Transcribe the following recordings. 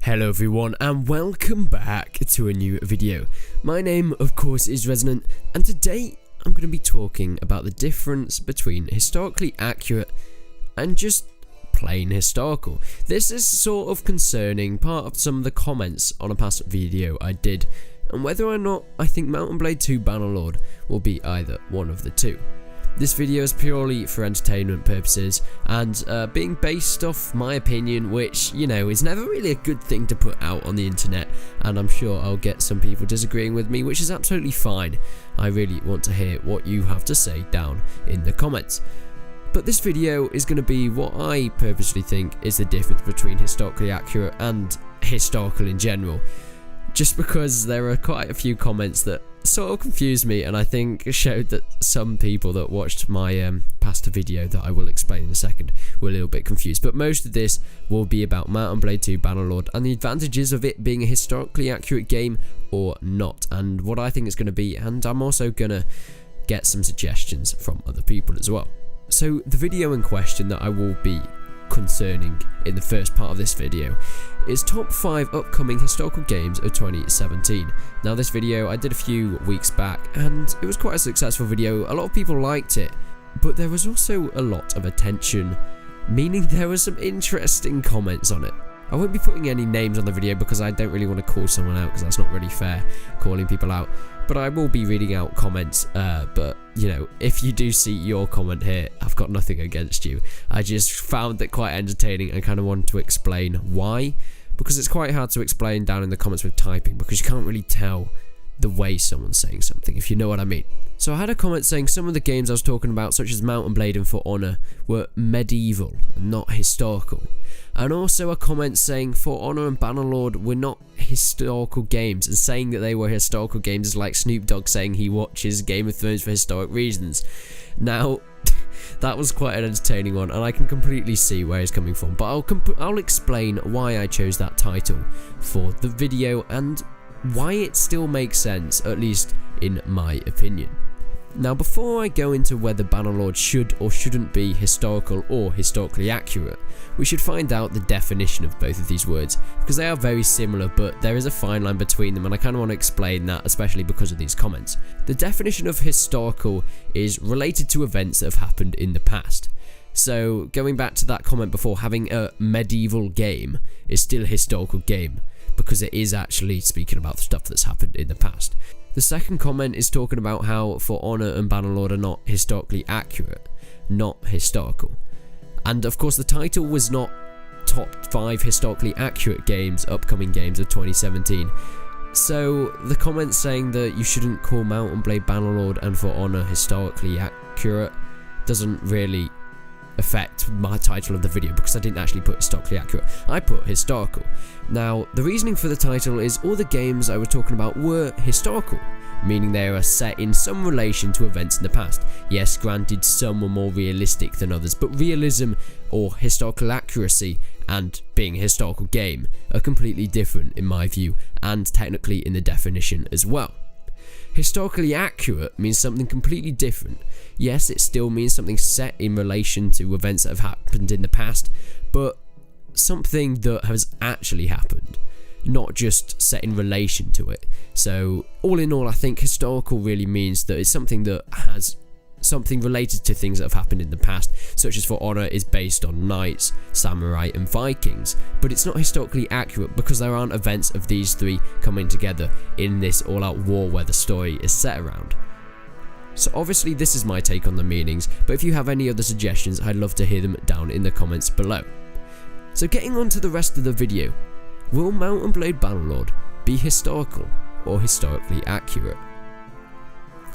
Hello everyone and welcome back to a new video. My name of course is Resonant, and today I'm going to be talking about the difference between historically accurate and just plain historical. This is sort of concerning part of some of the comments on a past video I did, and whether or not I think Mount and Blade 2 Bannerlord will be either one of the two. This video is purely for entertainment purposes and being based off my opinion, which, you know, is never really a good thing to put out on the internet, and I'm sure I'll get some people disagreeing with me, which is absolutely fine. I really want to hear what you have to say down in the comments. But this video is going to be what I purposely think is the difference between historically accurate and historical in general. Just because there are quite a few comments that sort of confused me, and I think showed that some people that watched my past video that I will explain in a second were a little bit confused. But most of this will be about Mount and Blade 2 Bannerlord and the advantages of it being a historically accurate game or not, and what I think it's going to be, and I'm also going to get some suggestions from other people as well. So the video in question that I will be concerning in the first part of this video is top 5 upcoming historical games of 2017. Now this video I did a few weeks back and it was quite a successful video. A lot of people liked it, but there was also a lot of attention, meaning there were some interesting comments on it. I won't be putting any names on the video because I don't really want to call someone out, because that's not really fair, calling people out. But I will be reading out comments, but you know, if you do see your comment here, I've got nothing against you. I just found it quite entertaining and kind of wanted to explain why, because it's quite hard to explain down in the comments with typing, because you can't really tell the way someone's saying something, if you know what I mean. So I had a comment saying some of the games I was talking about, such as Mount and Blade and For Honor, were medieval and not historical. And also a comment saying For Honor and Bannerlord were not historical games, and saying that they were historical games is like Snoop Dogg saying he watches Game of Thrones for historic reasons. Now, that was quite an entertaining one, and I can completely see where he's coming from, but I'll explain why I chose that title for the video and why it still makes sense, at least in my opinion. Now, before I go into whether Bannerlord should or shouldn't be historical or historically accurate, we should find out the definition of both of these words, because they are very similar, but there is a fine line between them, and I kind of want to explain that, especially because of these comments. The definition of historical is related to events that have happened in the past. So, going back to that comment before, having a medieval game is still a historical game, because it is actually speaking about the stuff that's happened in the past. The second comment is talking about how For Honor and Bannerlord are not historically accurate, not historical. And of course the title was not top 5 historically accurate games, upcoming games of 2017. So the comment saying that you shouldn't call Mount and Blade Bannerlord and For Honor historically accurate doesn't really affect my title of the video, because I didn't actually put historically accurate, I put historical. Now, the reasoning for the title is all the games I was talking about were historical, meaning they are set in some relation to events in the past. Yes, granted, some were more realistic than others, but realism or historical accuracy and being a historical game are completely different in my view, and technically in the definition as well. Historically accurate means something completely different. Yes, it still means something set in relation to events that have happened in the past, but something that has actually happened, not just set in relation to it. So, all in all, I think historical really means that it's something that has something related to things that have happened in the past, such as For Honor is based on knights, samurai and Vikings, but it's not historically accurate because there aren't events of these three coming together in this all-out war where the story is set around. So obviously this is my take on the meanings, but if you have any other suggestions, I'd love to hear them down in the comments below. So getting on to the rest of the video, will Mount and Blade Bannerlord be historical or historically accurate?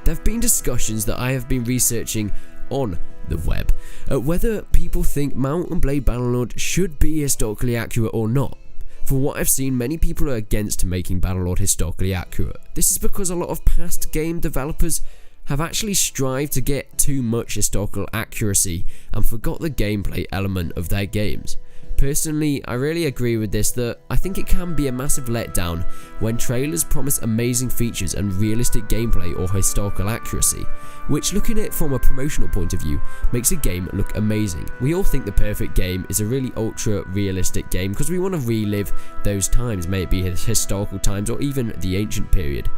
There have been discussions that I have been researching on the web whether people think Mount and Blade Bannerlord should be historically accurate or not. From what I've seen, many people are against making Bannerlord historically accurate. This is because a lot of past game developers have actually strived to get too much historical accuracy and forgot the gameplay element of their games. Personally, I really agree with this, that I think it can be a massive letdown when trailers promise amazing features and realistic gameplay or historical accuracy, which, looking at it from a promotional point of view, makes a game look amazing. We all think the perfect game is a really ultra realistic game because we want to relive those times, may it be historical times or even the ancient period.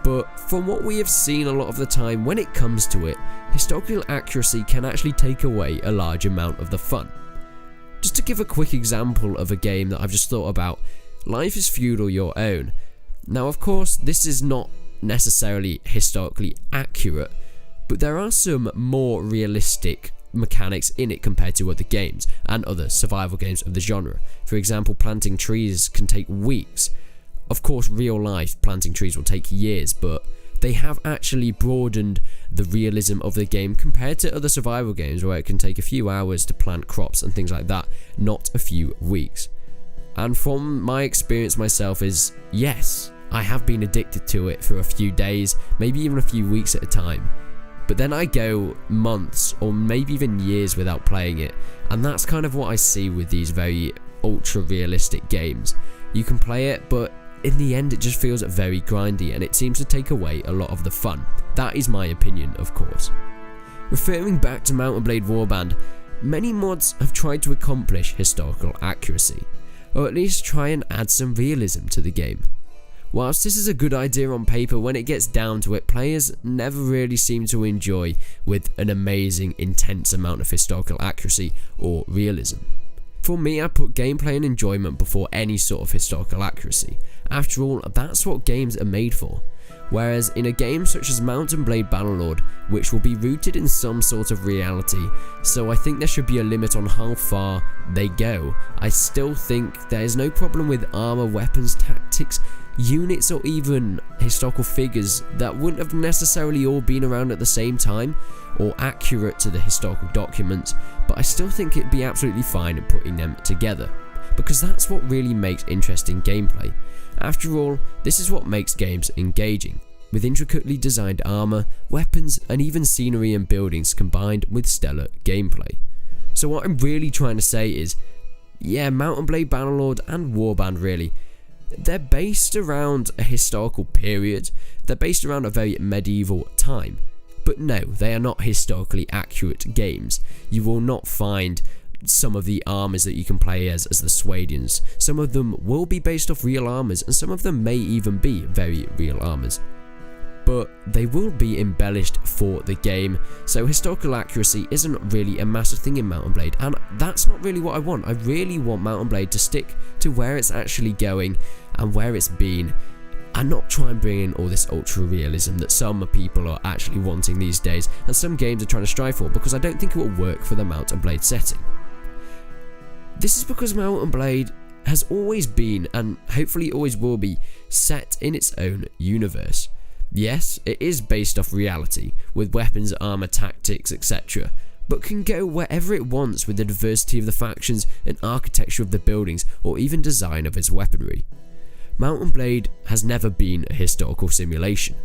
But from what we have seen a lot of the time, when it comes to it, historical accuracy can actually take away a large amount of the fun. Just to give a quick example of a game that I've just thought about, Life is Feudal Your Own. Now, of course, this is not necessarily historically accurate, but there are some more realistic mechanics in it compared to other games and other survival games of the genre. For example, planting trees can take weeks. Of course, real life planting trees will take years, but they have actually broadened the realism of the game compared to other survival games where it can take a few hours to plant crops and things like that, not a few weeks. And from my experience myself is, yes, I have been addicted to it for a few days, maybe even a few weeks at a time. But then I go months or maybe even years without playing it, and that's kind of what I see with these very ultra realistic games. You can play it, but in the end it just feels very grindy and it seems to take away a lot of the fun. That is my opinion, of course. Referring back to Mount and Blade Warband, many mods have tried to accomplish historical accuracy, or at least try and add some realism to the game. Whilst this is a good idea on paper, when it gets down to it, players never really seem to enjoy with an amazing, intense amount of historical accuracy or realism. For me, I put gameplay and enjoyment before any sort of historical accuracy. After all, that's what games are made for. Whereas in a game such as Mount and Blade Bannerlord, which will be rooted in some sort of reality, so I think there should be a limit on how far they go, I still think there is no problem with armor, weapons, tactics, units or even historical figures that wouldn't have necessarily all been around at the same time or accurate to the historical documents, but I still think it'd be absolutely fine at putting them together, because that's what really makes interesting gameplay. After all, this is what makes games engaging, with intricately designed armor, weapons and even scenery and buildings combined with stellar gameplay. So what I'm really trying to say is, yeah, Mount and Blade Bannerlord and Warband really, they're based around a historical period, they're based around a very medieval time, but no, they are not historically accurate games. You will not find some of the armors that you can play as the Swadians. Some of them will be based off real armors and some of them may even be very real armors, but they will be embellished for the game, so historical accuracy isn't really a massive thing in Mount and Blade, and that's not really what I want. I really want Mount and Blade to stick to where it's actually going and where it's been, and not try and bring in all this ultra realism that some people are actually wanting these days and some games are trying to strive for, because I don't think it will work for the Mount and Blade setting. This is because Mount and Blade has always been, and hopefully always will be, set in its own universe. Yes, it is based off reality, with weapons, armor, tactics, etc., but can go wherever it wants with the diversity of the factions and architecture of the buildings or even design of its weaponry. Mount and Blade has never been a historical simulation.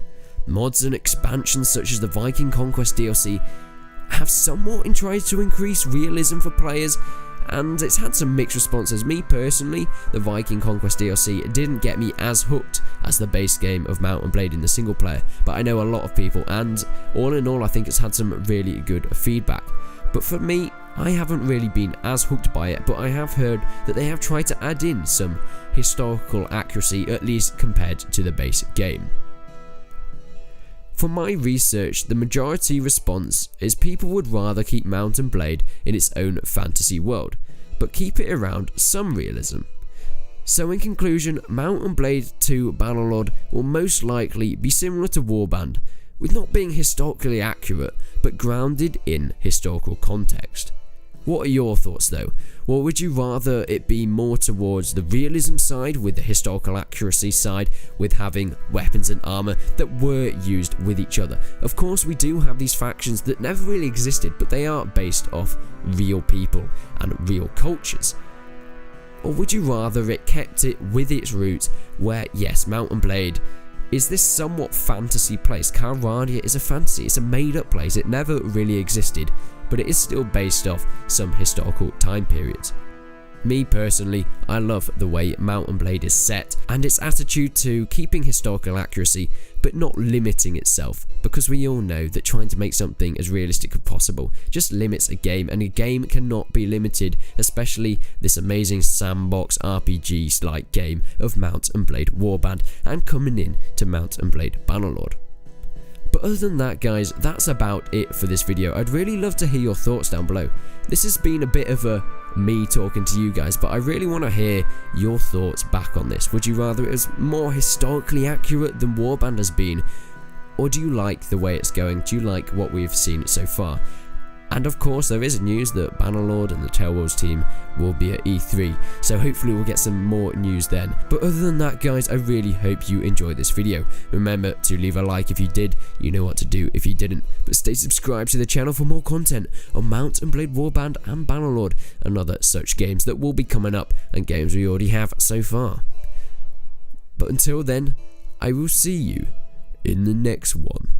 Mods and expansions such as the Viking Conquest DLC have somewhat tried to increase realism for players, and it's had some mixed responses. Me personally, the Viking Conquest DLC didn't get me as hooked as the base game of Mount and Blade in the single player, but I know a lot of people, and all in all I think it's had some really good feedback. But for me, I haven't really been as hooked by it, but I have heard that they have tried to add in some historical accuracy, at least compared to the base game. From my research, the majority response is people would rather keep Mount and Blade in its own fantasy world, but keep it around some realism. So in conclusion, Mount and Blade 2 Bannerlord will most likely be similar to Warband, with not being historically accurate, but grounded in historical context. What are your thoughts though? Well, would you rather it be more towards the realism side with the historical accuracy side, with having weapons and armor that were used with each other? Of course, we do have these factions that never really existed, but they are based off real people and real cultures. Or would you rather it kept it with its roots where, yes, Mount and Blade is this somewhat fantasy place. Calradia is a fantasy, it's a made up place, it never really existed, but it is still based off some historical time periods. Me personally, I love the way Mount and Blade is set and its attitude to keeping historical accuracy but not limiting itself, because we all know that trying to make something as realistic as possible just limits a game, and a game cannot be limited, especially this amazing sandbox RPG like game of Mount and Blade Warband and coming in to Mount and Blade Bannerlord. But other than that, guys, that's about it for this video. I'd really love to hear your thoughts down below. This has been a bit of a me talking to you guys, but I really want to hear your thoughts back on this. Would you rather it was more historically accurate than Warband has been, or do you like the way it's going? Do you like what we've seen so far? And of course, there is news that Bannerlord and the Tailwolves team will be at E3, so hopefully we'll get some more news then. But other than that, guys, I really hope you enjoyed this video. Remember to leave a like if you did, you know what to do if you didn't. But stay subscribed to the channel for more content on Mount and Blade Warband and Bannerlord and other such games that will be coming up, and games we already have so far. But until then, I will see you in the next one.